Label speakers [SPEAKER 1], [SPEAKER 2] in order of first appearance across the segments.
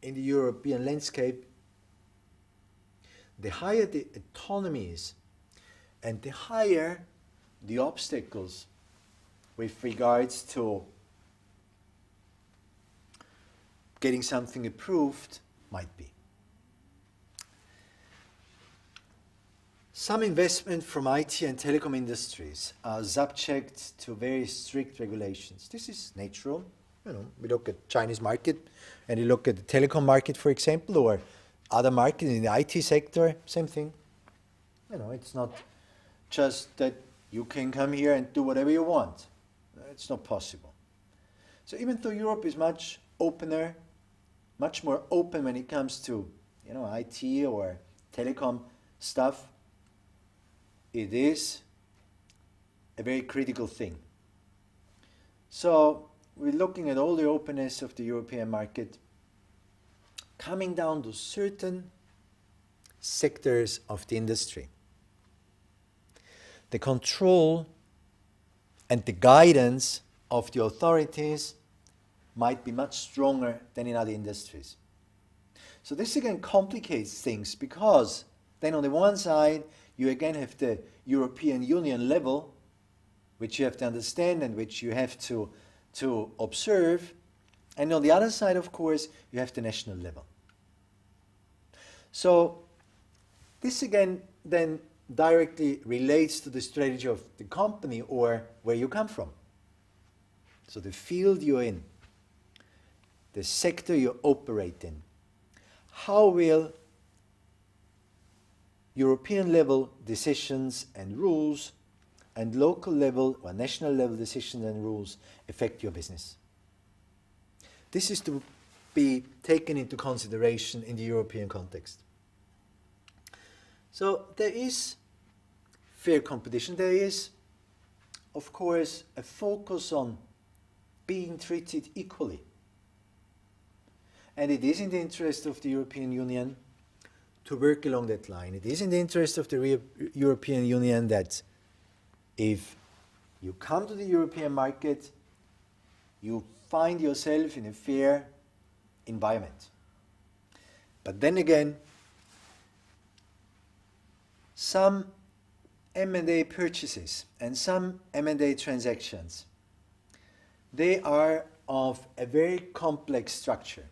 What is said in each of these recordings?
[SPEAKER 1] in the European landscape, the higher the autonomy is and the higher the obstacles with regards to getting something approved might be. Some investment from IT and telecom industries are subject to very strict regulations. This is natural. We look at Chinese market and you look at the telecom market, for example, or other markets in the IT sector, same thing. It's not just that you can come here and do whatever you want. It's not possible. So even though Europe is much opener, much more open when it comes to, IT or telecom stuff, it is a very critical thing. So we're looking at all the openness of the European market, coming down to certain sectors of the industry. The control and the guidance of the authorities might be much stronger than in other industries. So this again complicates things because then on the one side, you again have the European Union level, which you have to understand and which you have to observe. And on the other side, of course, you have the national level. So this again then directly relates to the strategy of the company or where you come from. So the field you're in, the sector you operate in, how will European level decisions and rules and local level or national level decisions and rules affect your business? This is to be taken into consideration in the European context. So there is fair competition. There is, of course, a focus on being treated equally. And it is in the interest of the European Union to work along that line. It is in the interest of the European Union that if you come to the European market, you find yourself in a fair environment. But then again, some M&A purchases and some M&A transactions, they are of a very complex structure.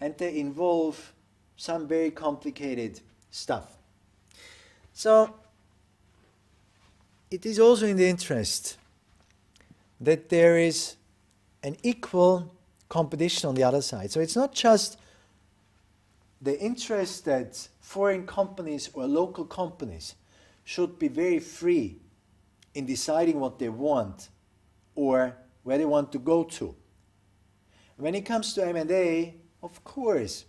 [SPEAKER 1] And they involve some very complicated stuff. So it is also in the interest that there is an equal competition on the other side. So it's not just the interest that foreign companies or local companies should be very free in deciding what they want or where they want to go to. When it comes to M&A, of course,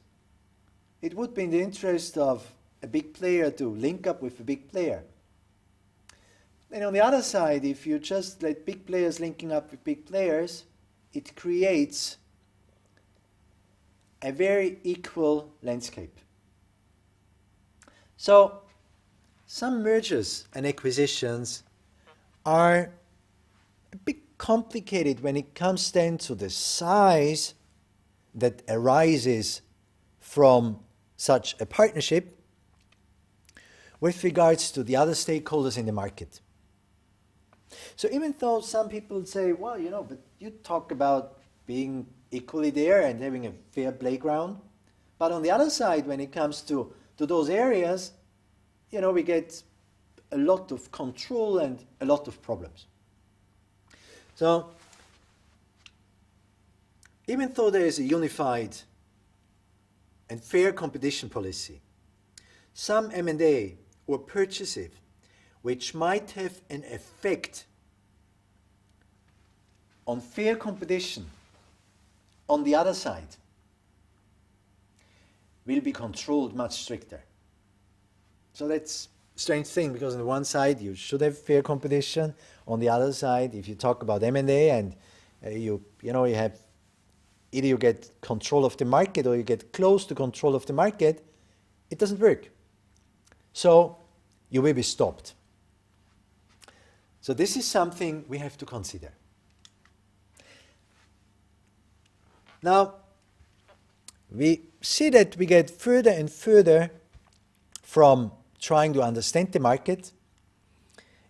[SPEAKER 1] it would be in the interest of a big player to link up with a big player. And on the other side, if you just let big players linking up with big players, it creates a very equal landscape. So some mergers and acquisitions are a bit complicated when it comes then to the size that arises from such a partnership with regards to the other stakeholders in the market. So even though some people say, well, but you talk about being equally there and having a fair playground, but on the other side, when it comes to those areas, we get a lot of control and a lot of problems. So even though there is a unified and fair competition policy, some M&A or purchases which might have an effect on fair competition on the other side will be controlled much stricter. So that's a strange thing, because on the one side you should have fair competition. On the other side, if you talk about M&A and you have either you get control of the market or you get close to control of the market, it doesn't work. So you will be stopped. So this is something we have to consider. Now, we see that we get further and further from trying to understand the market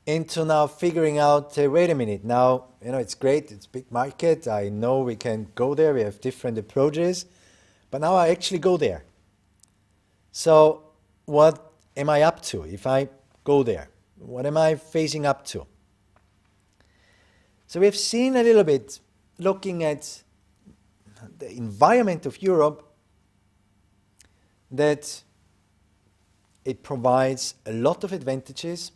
[SPEAKER 1] into now figuring out, wait a minute, now, it's great, it's a big market, I know we can go there, we have different approaches, but now I actually go there. So what am I up to if I go there? What am I facing up to? So we've seen a little bit, looking at the environment of Europe, that it provides a lot of advantages,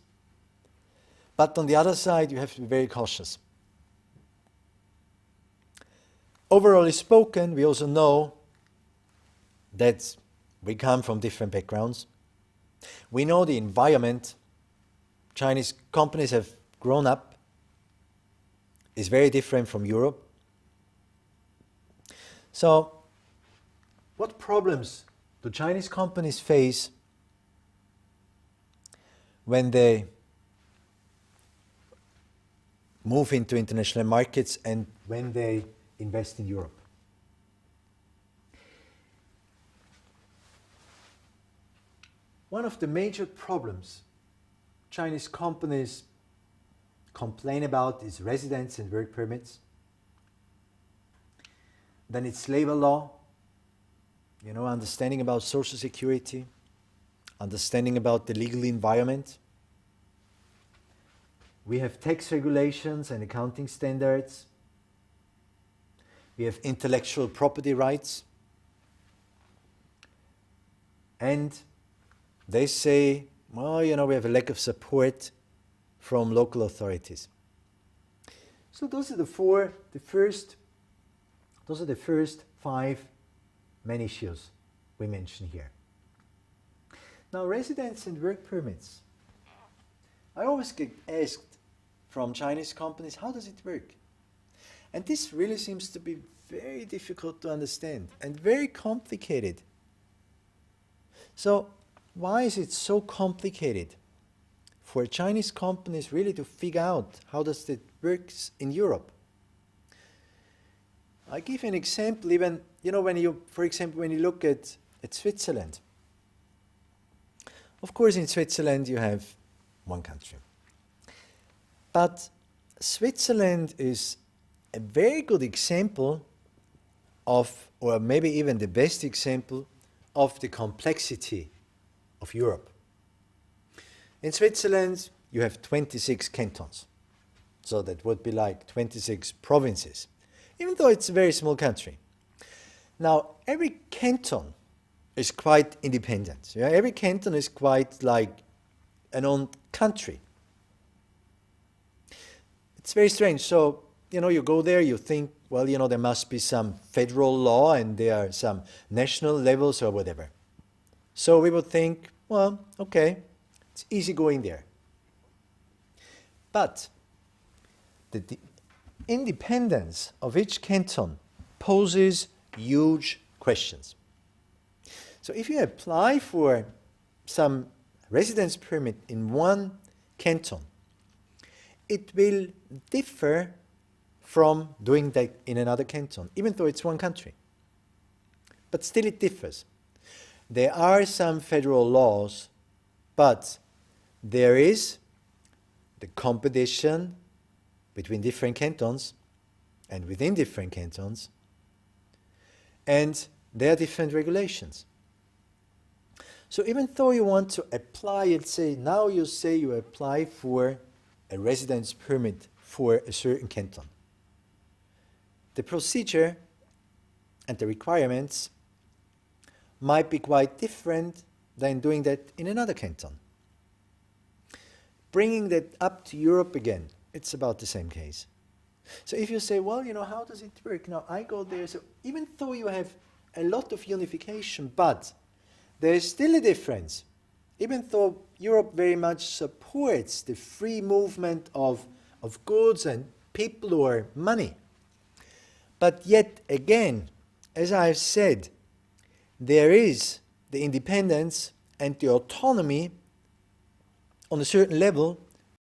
[SPEAKER 1] but on the other side you have to be very cautious. Overall spoken, we also know that we come from different backgrounds. We know the environment Chinese companies have grown up is very different from Europe. So, what problems do Chinese companies face when they move into international markets and when they invest in Europe? One of the major problems Chinese companies complain about is residence and work permits. Then it's labor law, understanding about social security, understanding about the legal environment. We have tax regulations and accounting standards. We have intellectual property rights. And they say, well, we have a lack of support from local authorities. So those are the first 5 main issues we mention here. Now, residence and work permits. I always get asked from Chinese companies, how does it work? And this really seems to be very difficult to understand and very complicated. So, why is it so complicated for Chinese companies really to figure out how does it work in Europe? I give you an example, even, when you look at Switzerland. Of course, in Switzerland you have one country. But Switzerland is a very good example of, or maybe even the best example of the complexity of Europe. In Switzerland, you have 26 cantons. So that would be like 26 provinces, even though it's a very small country. Now, every canton is quite independent. Yeah? Every canton is quite like an own country. It's very strange. So, you go there, you think, well, there must be some federal law and there are some national levels or whatever. So we would think, well, okay, it's easy going there. But the independence of each canton poses huge questions. So if you apply for some residence permit in one canton, it will differ from doing that in another canton, even though it's one country. But still it differs. There are some federal laws, but there is the competition between different cantons and within different cantons, and there are different regulations. So even though you want to apply, let's say, now you say you apply for a residence permit for a certain canton. The procedure and the requirements might be quite different than doing that in another canton. Bringing that up to Europe again, it's about the same case. So if you say, well, how does it work? Now, I go there, so even though you have a lot of unification, but there is still a difference. Even though Europe very much supports the free movement of goods and people or money. But yet again, as I've said, there is the independence and the autonomy on a certain level